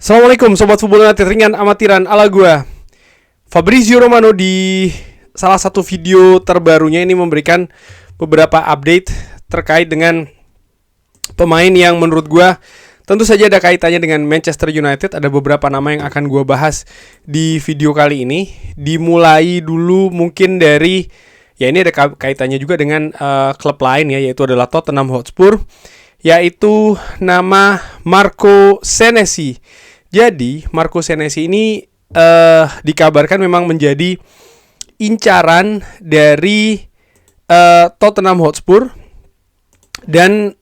Assalamualaikum Sobat Football United ringan amatiran ala gua Fabrizio Romano. Di salah satu video terbarunya ini memberikan beberapa update terkait dengan pemain yang menurut gua tentu saja ada kaitannya dengan Manchester United. Ada beberapa nama yang akan gua bahas di video kali ini. Dimulai dulu mungkin dari, ya ini ada kaitannya juga dengan klub lain ya, yaitu adalah Tottenham Hotspur, yaitu nama Marco Senesi. Jadi Marco Senesi ini dikabarkan memang menjadi incaran dari Tottenham Hotspur, dan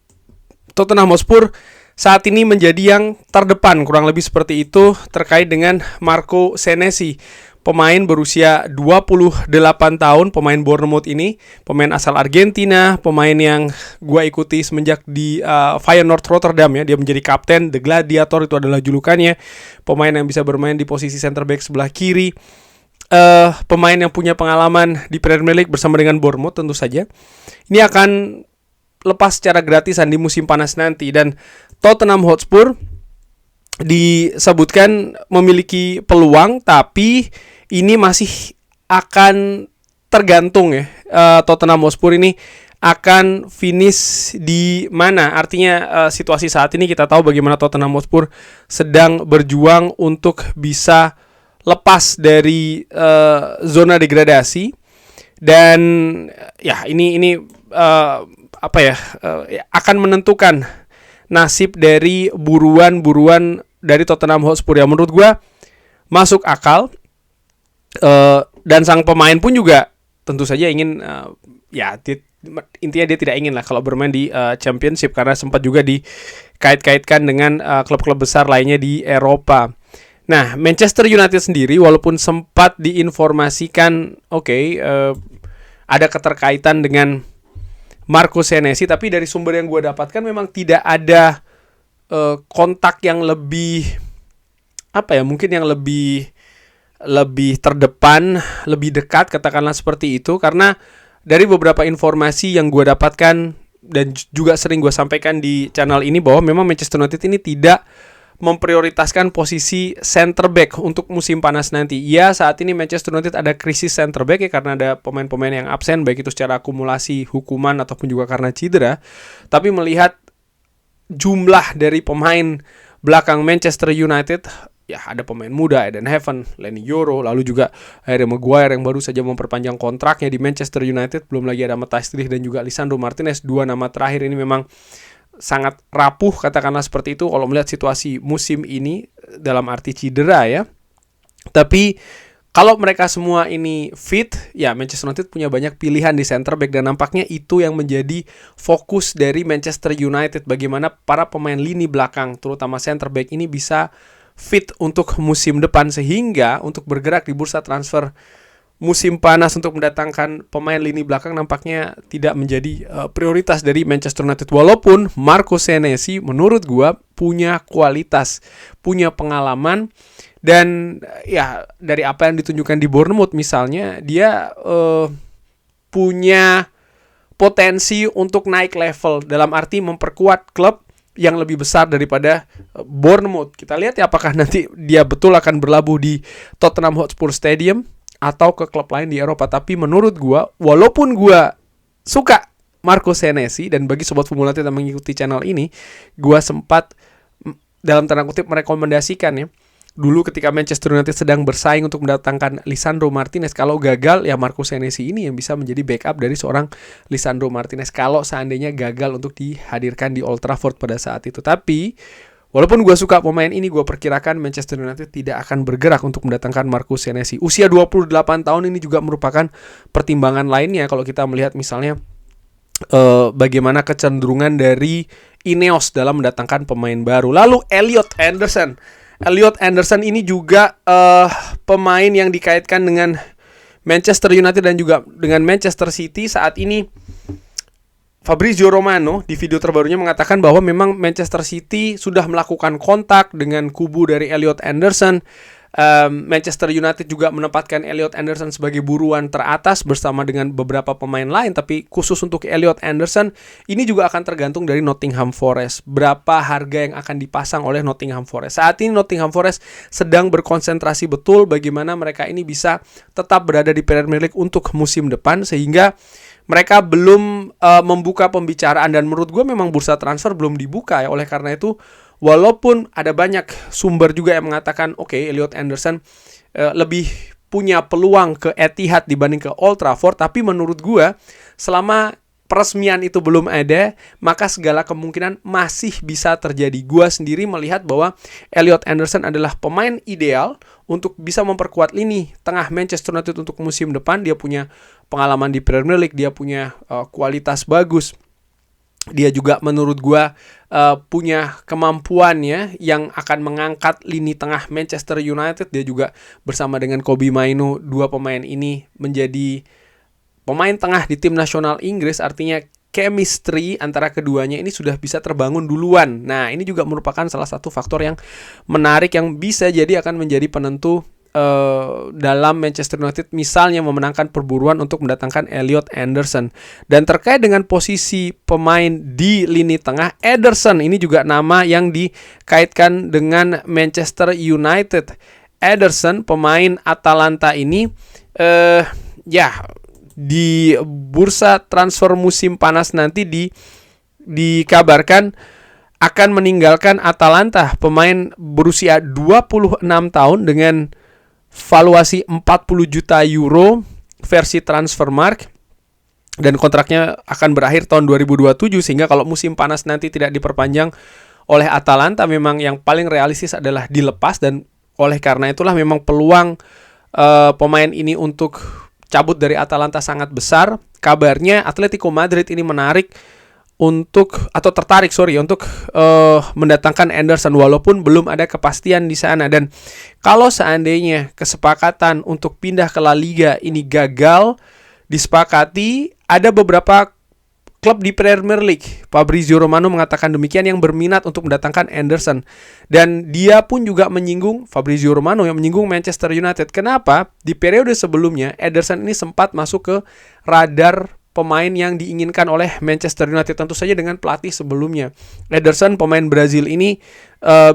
Tottenham Hotspur saat ini menjadi yang terdepan, kurang lebih seperti itu, terkait dengan Marco Senesi. Pemain berusia 28 tahun, pemain Bournemouth ini, pemain asal Argentina, pemain yang gue ikuti semenjak di Feyenoord Rotterdam ya. Dia menjadi kapten, The Gladiator itu adalah julukannya. Pemain yang bisa bermain di posisi center back sebelah kiri. Pemain yang punya pengalaman di Premier League bersama dengan Bournemouth tentu saja. Ini akan lepas secara gratisan di musim panas nanti, dan Tottenham Hotspur disebutkan memiliki peluang, tapi ini masih akan tergantung ya. Tottenham Hotspur ini akan finish di mana. Artinya situasi saat ini kita tahu bagaimana Tottenham Hotspur sedang berjuang untuk bisa lepas dari zona degradasi. Dan ya ini akan menentukan nasib dari buruan dari Tottenham Hotspur yang menurut gue masuk akal. Dan sang pemain pun juga tentu saja ingin intinya dia tidak ingin lah kalau bermain di Championship, karena sempat juga dikait-kaitkan dengan klub-klub besar lainnya di Eropa. Nah, Manchester United sendiri walaupun sempat diinformasikan ada keterkaitan dengan Marco Senesi, tapi dari sumber yang gue dapatkan memang tidak ada kontak yang lebih mungkin yang lebih terdepan, lebih dekat, katakanlah seperti itu. Karena dari beberapa informasi yang gue dapatkan dan juga sering gue sampaikan di channel ini, bahwa memang Manchester United ini tidak memprioritaskan posisi center back untuk musim panas nanti. Ya, saat ini Manchester United ada krisis center back ya, karena ada pemain-pemain yang absen, baik itu secara akumulasi hukuman ataupun juga karena cedera. Tapi melihat jumlah dari pemain belakang Manchester United, ya ada pemain muda, Eden Hazard, Leny Yoro, lalu juga Harry Maguire yang baru saja memperpanjang kontraknya di Manchester United, belum lagi ada Matthias de Ligt dan juga Lisandro Martinez. Dua nama terakhir ini memang sangat rapuh, katakanlah seperti itu kalau melihat situasi musim ini dalam arti cedera ya. Tapi kalau mereka semua ini fit, ya Manchester United punya banyak pilihan di center back, dan nampaknya itu yang menjadi fokus dari Manchester United, bagaimana para pemain lini belakang terutama center back ini bisa fit untuk musim depan, sehingga untuk bergerak di bursa transfer musim panas untuk mendatangkan pemain lini belakang nampaknya tidak menjadi prioritas dari Manchester United. Walaupun Marco Senesi menurut gua punya kualitas, punya pengalaman, dan ya dari apa yang ditunjukkan di Bournemouth misalnya, dia punya potensi untuk naik level, dalam arti memperkuat klub yang lebih besar daripada Bournemouth. Kita lihat ya apakah nanti dia betul akan berlabuh di Tottenham Hotspur Stadium atau ke klub lain di Eropa. Tapi menurut gua, walaupun gua suka Marco Senesi, dan bagi sobat Formula United yang mengikuti channel ini, gua sempat dalam tanda kutip merekomendasikan ya, dulu ketika Manchester United sedang bersaing untuk mendatangkan Lisandro Martinez, kalau gagal ya Marco Senesi ini yang bisa menjadi backup dari seorang Lisandro Martinez kalau seandainya gagal untuk dihadirkan di Old Trafford pada saat itu. Tapi walaupun gue suka pemain ini, gue perkirakan Manchester United tidak akan bergerak untuk mendatangkan Marco Senesi. Usia 28 tahun ini juga merupakan pertimbangan lainnya kalau kita melihat misalnya bagaimana kecenderungan dari Ineos dalam mendatangkan pemain baru. Lalu Elliot Anderson ini juga pemain yang dikaitkan dengan Manchester United dan juga dengan Manchester City. Saat ini Fabrizio Romano di video terbarunya mengatakan bahwa memang Manchester City sudah melakukan kontak dengan kubu dari Elliot Anderson. Manchester United juga menempatkan Elliot Anderson sebagai buruan teratas bersama dengan beberapa pemain lain. Tapi khusus untuk Elliot Anderson, ini juga akan tergantung dari Nottingham Forest. Berapa harga yang akan dipasang oleh Nottingham Forest. Saat ini Nottingham Forest sedang berkonsentrasi betul bagaimana mereka ini bisa tetap berada di Premier League untuk musim depan. Sehingga mereka belum membuka pembicaraan. Dan menurut gue memang bursa transfer belum dibuka ya. Oleh karena itu, walaupun ada banyak sumber juga yang mengatakan Elliot Anderson lebih punya peluang ke Etihad dibanding ke Old Trafford, tapi menurut gua selama peresmian itu belum ada, maka segala kemungkinan masih bisa terjadi. Gua sendiri melihat bahwa Elliot Anderson adalah pemain ideal untuk bisa memperkuat lini tengah Manchester United untuk musim depan. Dia punya pengalaman di Premier League, dia punya kualitas bagus. Dia juga menurut gua punya kemampuannya yang akan mengangkat lini tengah Manchester United. Dia juga bersama dengan Kobbie Mainoo, dua pemain ini menjadi pemain tengah di tim nasional Inggris. Artinya chemistry antara keduanya ini sudah bisa terbangun duluan. Nah, ini juga merupakan salah satu faktor yang menarik yang bisa jadi akan menjadi penentu dalam Manchester United misalnya memenangkan perburuan untuk mendatangkan Elliot Anderson. Dan terkait dengan posisi pemain di lini tengah, Ederson ini juga nama yang dikaitkan dengan Manchester United. Ederson, pemain Atalanta ini di bursa transfer musim panas nanti dikabarkan akan meninggalkan Atalanta. Pemain berusia 26 tahun dengan valuasi 40 juta euro versi Transfermarkt, dan kontraknya akan berakhir tahun 2027. Sehingga kalau musim panas nanti tidak diperpanjang oleh Atalanta, memang yang paling realistis adalah dilepas. Dan oleh karena itulah memang peluang pemain ini untuk cabut dari Atalanta sangat besar. Kabarnya Atletico Madrid ini tertarik untuk mendatangkan Anderson, walaupun belum ada kepastian di sana. Dan kalau seandainya kesepakatan untuk pindah ke La Liga ini gagal disepakati, ada beberapa klub di Premier League, Fabrizio Romano mengatakan demikian, yang berminat untuk mendatangkan Anderson. Dan dia pun juga Fabrizio Romano yang menyinggung Manchester United. Kenapa? Di periode sebelumnya Anderson ini sempat masuk ke radar pemain yang diinginkan oleh Manchester United, tentu saja dengan pelatih sebelumnya. Ederson, pemain Brazil ini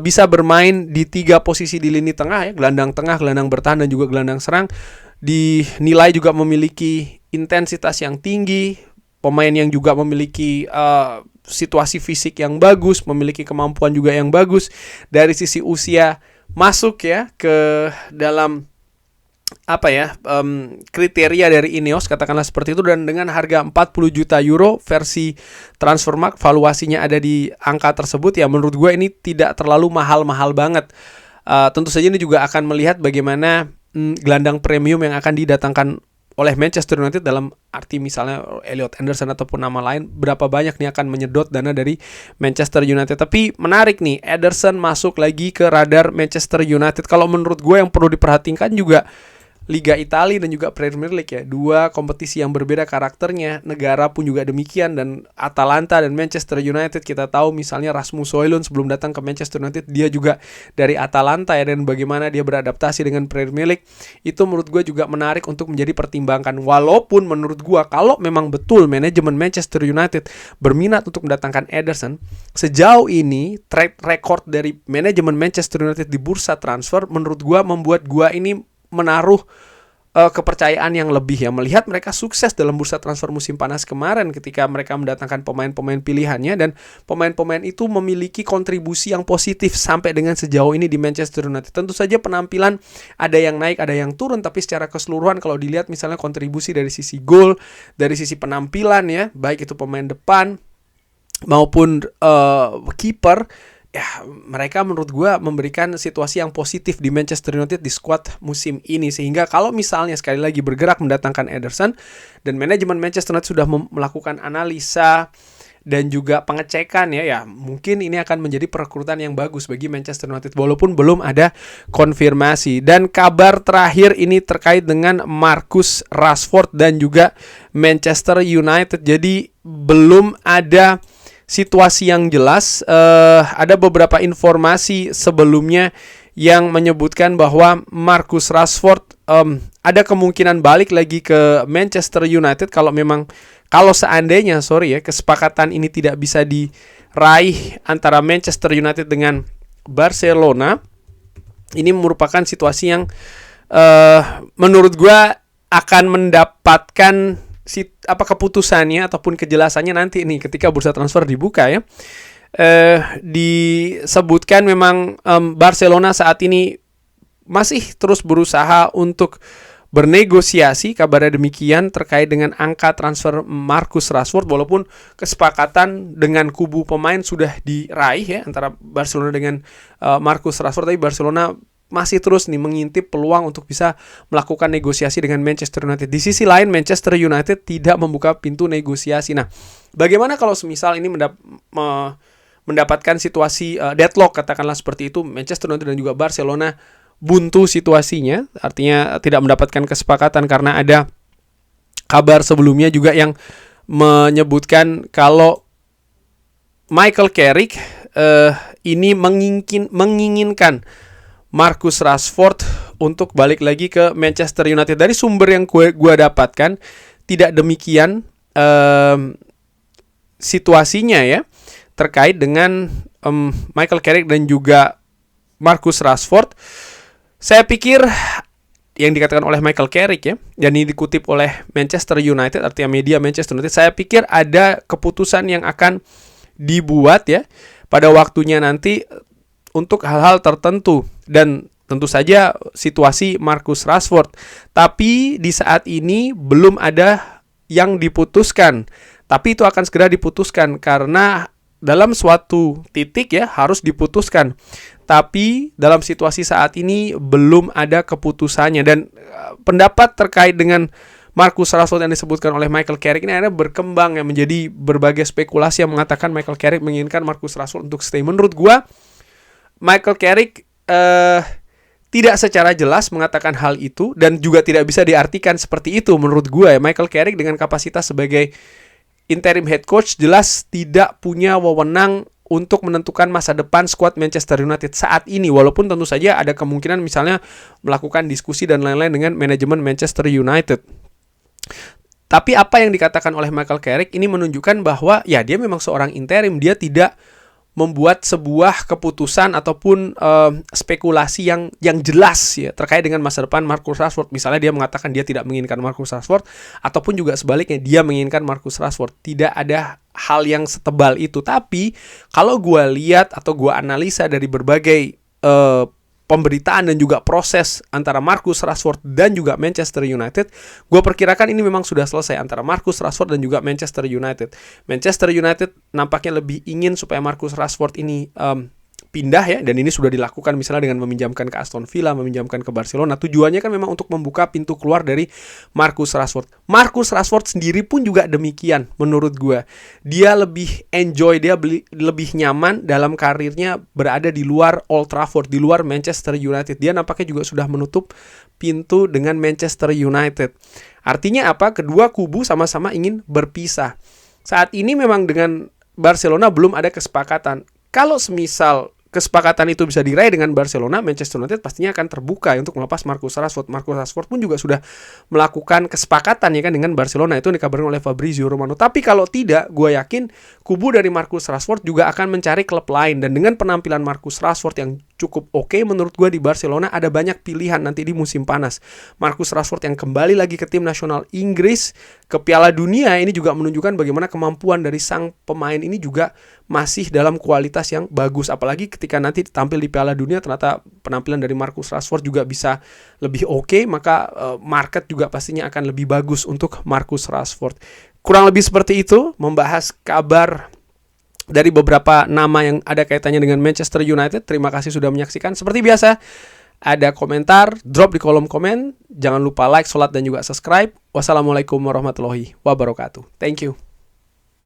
bisa bermain di 3 posisi di lini tengah ya, gelandang tengah, gelandang bertahan, dan juga gelandang serang. Dinilai juga memiliki intensitas yang tinggi, pemain yang juga memiliki situasi fisik yang bagus, memiliki kemampuan juga yang bagus. Dari sisi usia masuk ya ke dalam kriteria dari Ineos, katakanlah seperti itu. Dan dengan harga 40 juta euro versi Transfermarkt, valuasinya ada di angka tersebut, ya menurut gue ini tidak terlalu mahal-mahal banget. Tentu saja ini juga akan melihat bagaimana gelandang premium yang akan didatangkan oleh Manchester United, dalam arti misalnya Elliot Anderson ataupun nama lain, berapa banyak nih akan menyedot dana dari Manchester United. Tapi menarik nih, Ederson masuk lagi ke radar Manchester United. Kalau menurut gue yang perlu diperhatikan juga Liga Italia dan juga Premier League ya. 2 kompetisi yang berbeda karakternya, negara pun juga demikian. Dan Atalanta dan Manchester United, kita tahu misalnya Rasmus Højlund sebelum datang ke Manchester United, dia juga dari Atalanta ya. Dan bagaimana dia beradaptasi dengan Premier League, itu menurut gue juga menarik untuk menjadi pertimbangan. Walaupun menurut gue kalau memang betul manajemen Manchester United berminat untuk mendatangkan Ederson, sejauh ini track record dari manajemen Manchester United di bursa transfer menurut gue membuat gue ini menaruh kepercayaan yang lebih ya, melihat mereka sukses dalam bursa transfer musim panas kemarin ketika mereka mendatangkan pemain-pemain pilihannya, dan pemain-pemain itu memiliki kontribusi yang positif sampai dengan sejauh ini di Manchester United. Tentu saja penampilan ada yang naik, ada yang turun, tapi secara keseluruhan kalau dilihat misalnya kontribusi dari sisi gol, dari sisi penampilan ya, baik itu pemain depan maupun kiper, ya mereka menurut gue memberikan situasi yang positif di Manchester United di skuad musim ini. Sehingga kalau misalnya sekali lagi bergerak mendatangkan Ederson, dan manajemen Manchester United sudah melakukan analisa dan juga pengecekan ya mungkin ini akan menjadi perekrutan yang bagus bagi Manchester United, walaupun belum ada konfirmasi. Dan kabar terakhir ini terkait dengan Marcus Rashford dan juga Manchester United. Jadi belum ada situasi yang jelas. Ada beberapa informasi sebelumnya yang menyebutkan bahwa Marcus Rashford ada kemungkinan balik lagi ke Manchester United kalau seandainya kesepakatan ini tidak bisa diraih antara Manchester United dengan Barcelona. Ini merupakan situasi yang menurut gue akan mendapatkan keputusannya ataupun kejelasannya nanti nih ketika bursa transfer dibuka ya. Disebutkan memang Barcelona saat ini masih terus berusaha untuk bernegosiasi, kabarnya demikian, terkait dengan angka transfer Marcus Rashford, walaupun kesepakatan dengan kubu pemain sudah diraih ya antara Barcelona dengan Marcus Rashford, tapi Barcelona masih terus nih mengintip peluang untuk bisa melakukan negosiasi dengan Manchester United. Di sisi lain, Manchester United tidak membuka pintu negosiasi. Nah, bagaimana kalau semisal ini mendapatkan situasi deadlock, katakanlah seperti itu, Manchester United dan juga Barcelona buntu situasinya, artinya tidak mendapatkan kesepakatan karena ada kabar sebelumnya juga yang menyebutkan kalau Michael Carrick ini menginginkan Marcus Rashford untuk balik lagi ke Manchester United. Dari sumber yang gue dapatkan tidak demikian situasinya ya, terkait dengan Michael Carrick dan juga Marcus Rashford. Saya pikir yang dikatakan oleh Michael Carrick ya, dan ini dikutip oleh Manchester United, artinya media Manchester United, saya pikir ada keputusan yang akan dibuat ya pada waktunya nanti untuk hal-hal tertentu, dan tentu saja situasi Marcus Rashford. Tapi di saat ini belum ada yang diputuskan. Tapi itu akan segera diputuskan karena dalam suatu titik ya harus diputuskan. Tapi dalam situasi saat ini belum ada keputusannya, dan pendapat terkait dengan Marcus Rashford yang disebutkan oleh Michael Carrick ini akhirnya berkembang ya, menjadi berbagai spekulasi yang mengatakan Michael Carrick menginginkan Marcus Rashford untuk stay. Menurut gua Michael Carrick tidak secara jelas mengatakan hal itu, dan juga tidak bisa diartikan seperti itu menurut gue ya. Michael Carrick dengan kapasitas sebagai interim head coach jelas tidak punya wewenang untuk menentukan masa depan skuad Manchester United saat ini, walaupun tentu saja ada kemungkinan misalnya melakukan diskusi dan lain-lain dengan manajemen Manchester United. Tapi apa yang dikatakan oleh Michael Carrick ini menunjukkan bahwa ya dia memang seorang interim, dia tidak membuat sebuah keputusan ataupun spekulasi yang jelas ya terkait dengan masa depan Marcus Rashford. Misalnya dia mengatakan dia tidak menginginkan Marcus Rashford, ataupun juga sebaliknya dia menginginkan Marcus Rashford. Tidak ada hal yang setebal itu. Tapi kalau gue lihat atau gue analisa dari berbagai pemberitaan dan juga proses antara Marcus Rashford dan juga Manchester United, gue perkirakan ini memang sudah selesai antara Marcus Rashford dan juga Manchester United. Manchester United nampaknya lebih ingin supaya Marcus Rashford ini pindah ya, dan ini sudah dilakukan misalnya dengan meminjamkan ke Aston Villa, meminjamkan ke Barcelona. Tujuannya kan memang untuk membuka pintu keluar dari Marcus Rashford. Marcus Rashford sendiri pun juga demikian menurut gue. Dia lebih enjoy, dia lebih nyaman dalam karirnya berada di luar Old Trafford, di luar Manchester United. Dia nampaknya juga sudah menutup pintu dengan Manchester United. Artinya apa? Kedua kubu sama-sama ingin berpisah. Saat ini memang dengan Barcelona belum ada kesepakatan. Kalau semisal kesepakatan itu bisa diraih dengan Barcelona, Manchester United pastinya akan terbuka untuk melepas Marcus Rashford. Marcus Rashford pun juga sudah melakukan kesepakatan ya kan dengan Barcelona, itu dikabarkan oleh Fabrizio Romano. Tapi kalau tidak, gue yakin kubu dari Marcus Rashford juga akan mencari klub lain, dan dengan penampilan Marcus Rashford yang cukup oke menurut gue di Barcelona, ada banyak pilihan nanti di musim panas. Marcus Rashford yang kembali lagi ke tim nasional Inggris, ke Piala Dunia, ini juga menunjukkan bagaimana kemampuan dari sang pemain ini juga masih dalam kualitas yang bagus. Apalagi ketika nanti tampil di Piala Dunia, ternyata penampilan dari Marcus Rashford juga bisa lebih oke, maka market juga pastinya akan lebih bagus untuk Marcus Rashford. Kurang lebih seperti itu, membahas kabar dari beberapa nama yang ada kaitannya dengan Manchester United. Terima kasih sudah menyaksikan. Seperti biasa, ada komentar, drop di kolom komen. Jangan lupa like, sholat, dan juga subscribe. Wassalamualaikum warahmatullahi wabarakatuh. Thank you.